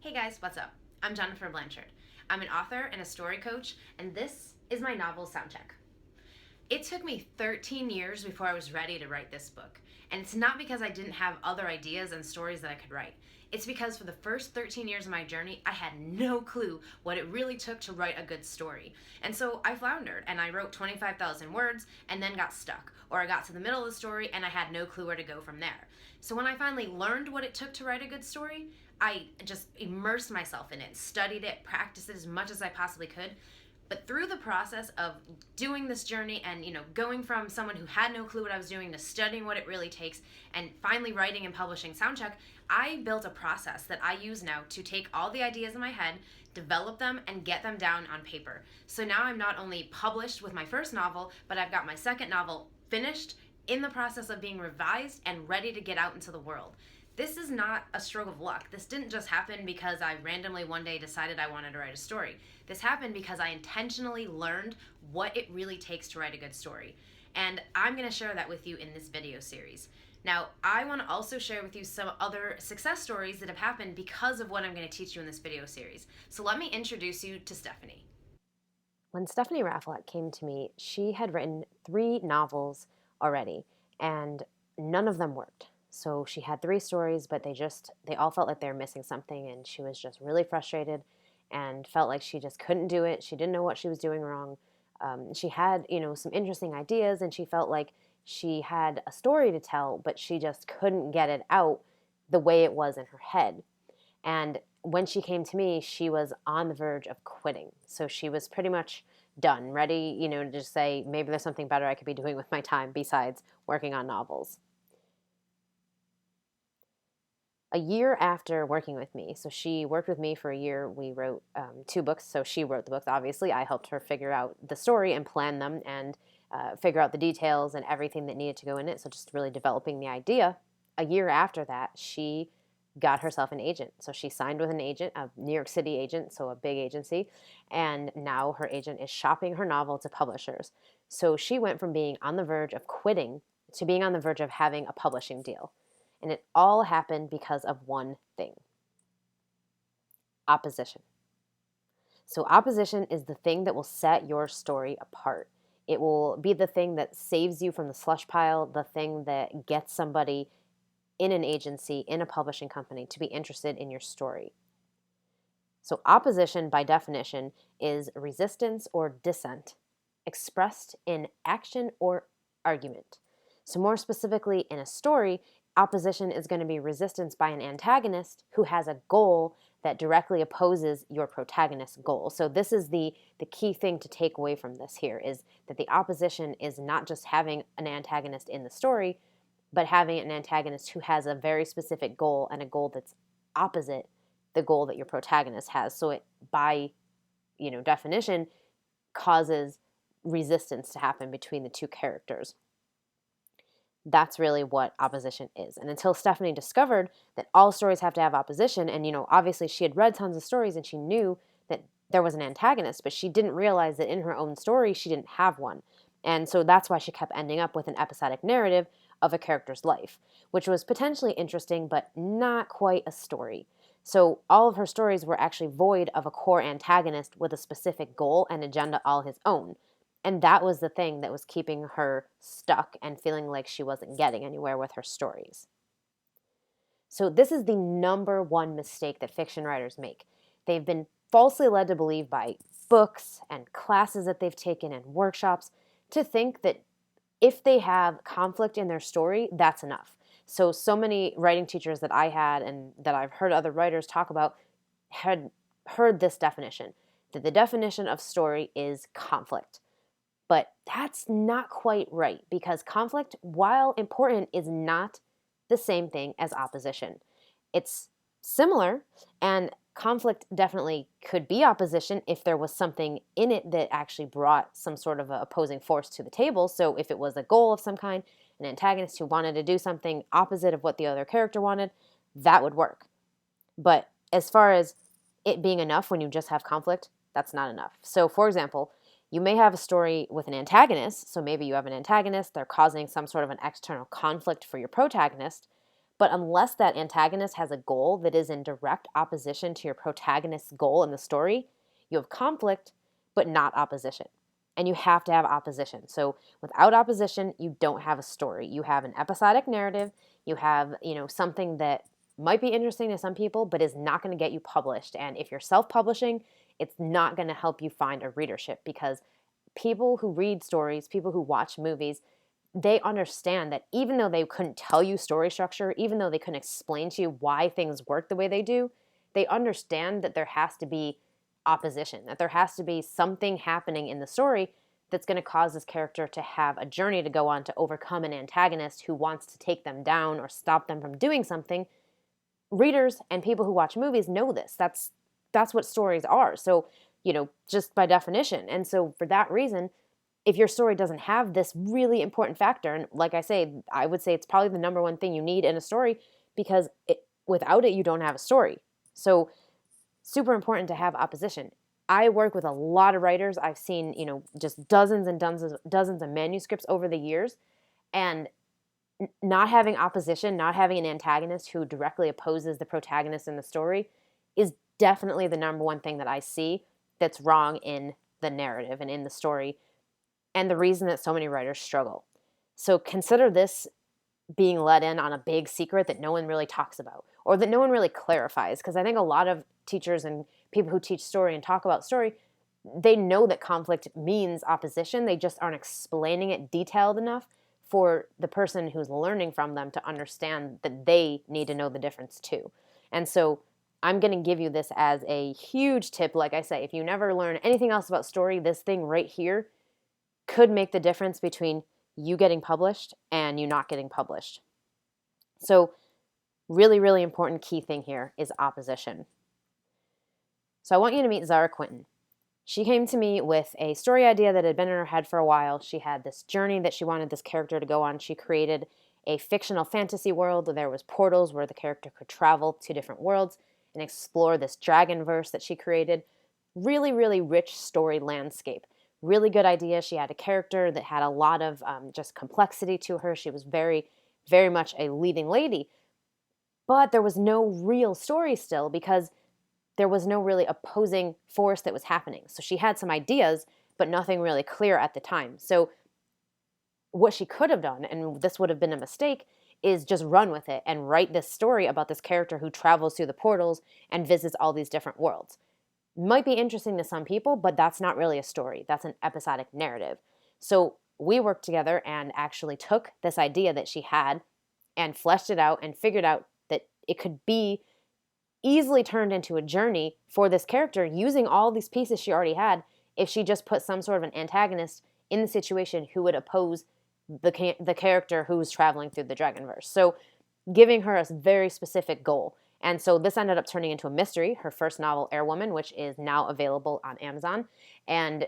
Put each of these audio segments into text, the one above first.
Hey guys, what's up? I'm Jennifer Blanchard. I'm an author and a story coach, and this is my novel Soundcheck. It took me 13 years before I was ready to write this book, and it's not because I didn't have other ideas and stories that I could write. It's because for the first 13 years of my journey, I had no clue what it really took to write a good story. And so I floundered and I wrote 25,000 words and then got stuck. Or I got to the middle of the story and I had no clue where to go from there. So when I finally learned what it took to write a good story, I just immersed myself in it, studied it, practiced it as much as I possibly could. But through the process of doing this journey and, going from someone who had no clue what I was doing to studying what it really takes and finally writing and publishing Soundcheck, I built a process that I use now to take all the ideas in my head, develop them, and get them down on paper. So now I'm not only published with my first novel, but I've got my second novel finished, in the process of being revised and ready to get out into the world. This is not a stroke of luck. This didn't just happen because I randomly one day decided I wanted to write a story. This happened because I intentionally learned what it really takes to write a good story. And I'm going to share that with you in this video series. Now, I want to also share with you some other success stories that have happened because of what I'm going to teach you in this video series. So let me introduce you to Stephanie. When Stephanie Rafflett came to me, she had written 3 novels already, and none of them worked. So she had 3 stories, but they all felt like they were missing something, and she was just really frustrated and felt like she just couldn't do it. She didn't know what she was doing wrong. She had, some interesting ideas, and she felt like she had a story to tell, but she just couldn't get it out the way it was in her head. And when she came to me, she was on the verge of quitting. So she was pretty much done, ready, to just say, maybe there's something better I could be doing with my time besides working on novels. A year after working with me, so she worked with me for a year, we wrote 2 books. So she wrote the books, obviously. I helped her figure out the story and plan them and figure out the details and everything that needed to go in it. So just really developing the idea. A year after that, she got herself an agent. So she signed with an agent, a New York City agent, so a big agency, and now her agent is shopping her novel to publishers. So she went from being on the verge of quitting to being on the verge of having a publishing deal. And it all happened because of one thing: opposition. So opposition is the thing that will set your story apart. It will be the thing that saves you from the slush pile, the thing that gets somebody in an agency, in a publishing company, to be interested in your story. So opposition, by definition, is resistance or dissent expressed in action or argument. So more specifically, in a story, opposition is going to be resistance by an antagonist who has a goal that directly opposes your protagonist's goal. So this is the key thing to take away from this here, is that the opposition is not just having an antagonist in the story, but having an antagonist who has a very specific goal, and a goal that's opposite the goal that your protagonist has. So it, by definition, causes resistance to happen between the 2 characters. That's really what opposition is. And until Stephanie discovered that all stories have to have opposition, and obviously she had read tons of stories and she knew that there was an antagonist, but she didn't realize that in her own story she didn't have one. And so that's why she kept ending up with an episodic narrative of a character's life, which was potentially interesting, but not quite a story. So all of her stories were actually void of a core antagonist with a specific goal and agenda all his own. And that was the thing that was keeping her stuck and feeling like she wasn't getting anywhere with her stories. So this is the number one mistake that fiction writers make. They've been falsely led to believe by books and classes that they've taken and workshops to think that if they have conflict in their story, that's enough. So many writing teachers that I had and that I've heard other writers talk about had heard this definition, that the definition of story is conflict. But that's not quite right, because conflict, while important, is not the same thing as opposition. It's similar, and conflict definitely could be opposition if there was something in it that actually brought some sort of opposing force to the table. So if it was a goal of some kind, an antagonist who wanted to do something opposite of what the other character wanted, that would work. But as far as it being enough when you just have conflict, that's not enough. So for example, you may have a story with an antagonist. So maybe you have an antagonist, they're causing some sort of an external conflict for your protagonist, But unless that antagonist has a goal that is in direct opposition to your protagonist's goal in the story, you have conflict, but not opposition. And you have to have opposition. So without opposition, you don't have a story. You have an episodic narrative. You have, something that might be interesting to some people, but is not going to get you published. And if you're self-publishing, it's not going to help you find a readership, because people who read stories, people who watch movies, they understand that even though they couldn't tell you story structure, even though they couldn't explain to you why things work the way they do, they understand that there has to be opposition, that there has to be something happening in the story that's going to cause this character to have a journey to go on to overcome an antagonist who wants to take them down or stop them from doing something. Readers and people who watch movies know this. That's what stories are. So, just by definition. And so for that reason, if your story doesn't have this really important factor, and like I say, I would say it's probably the number one thing you need in a story, because without it, you don't have a story. So super important to have opposition. I work with a lot of writers. I've seen, just dozens and dozens of manuscripts over the years, and not having opposition, not having an antagonist who directly opposes the protagonist in the story is definitely the number one thing that I see that's wrong in the narrative and in the story, and the reason that so many writers struggle. So consider this being let in on a big secret that no one really talks about, or that no one really clarifies, because I think a lot of teachers and people who teach story and talk about story, they know that conflict means opposition. They just aren't explaining it detailed enough for the person who's learning from them to understand that they need to know the difference too. And so I'm going to give you this as a huge tip. Like I say, if you never learn anything else about story, this thing right here could make the difference between you getting published and you not getting published. So really, really important key thing here is opposition. So I want you to meet Zara Quinton. She came to me with a story idea that had been in her head for a while. She had this journey that she wanted this character to go on. She created a fictional fantasy world where there was portals where the character could travel to different worlds and explore this dragon verse that she created. Really, really rich story landscape. Really good idea. She had a character that had a lot of just complexity to her. She was very, very much a leading lady. But there was no real story still, because there was no really opposing force that was happening. So she had some ideas, but nothing really clear at the time. So what she could have done, and this would have been a mistake, is just run with it and write this story about this character who travels through the portals and visits all these different worlds. Might be interesting to some people, but that's not really a story. That's an episodic narrative. So we worked together and actually took this idea that she had and fleshed it out and figured out that it could be easily turned into a journey for this character using all these pieces she already had, if she just put some sort of an antagonist in the situation who would oppose the character who's traveling through the Dragonverse. So giving her a very specific goal. And so this ended up turning into a mystery, her first novel, Airwoman, which is now available on Amazon. And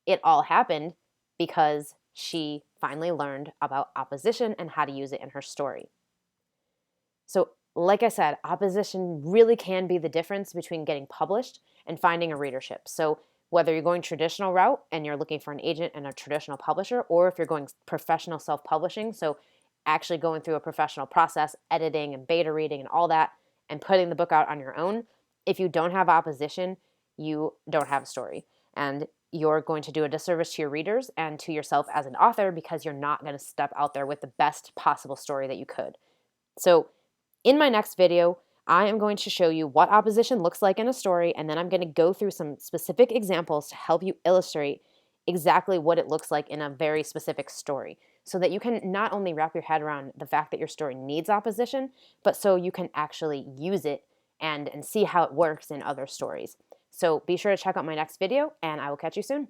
it all happened because she finally learned about opposition and how to use it in her story. So like I said, opposition really can be the difference between getting published and finding a readership. So whether you're going traditional route and you're looking for an agent and a traditional publisher, or if you're going professional self-publishing, so actually going through a professional process, editing and beta reading and all that, and putting the book out on your own, if you don't have opposition, you don't have a story. And you're going to do a disservice to your readers and to yourself as an author, because you're not going to step out there with the best possible story that you could. So in my next video, I am going to show you what opposition looks like in a story, and then I'm going to go through some specific examples to help you illustrate exactly what it looks like in a very specific story, so that you can not only wrap your head around the fact that your story needs opposition, but so you can actually use it and see how it works in other stories. So be sure to check out my next video, and I will catch you soon.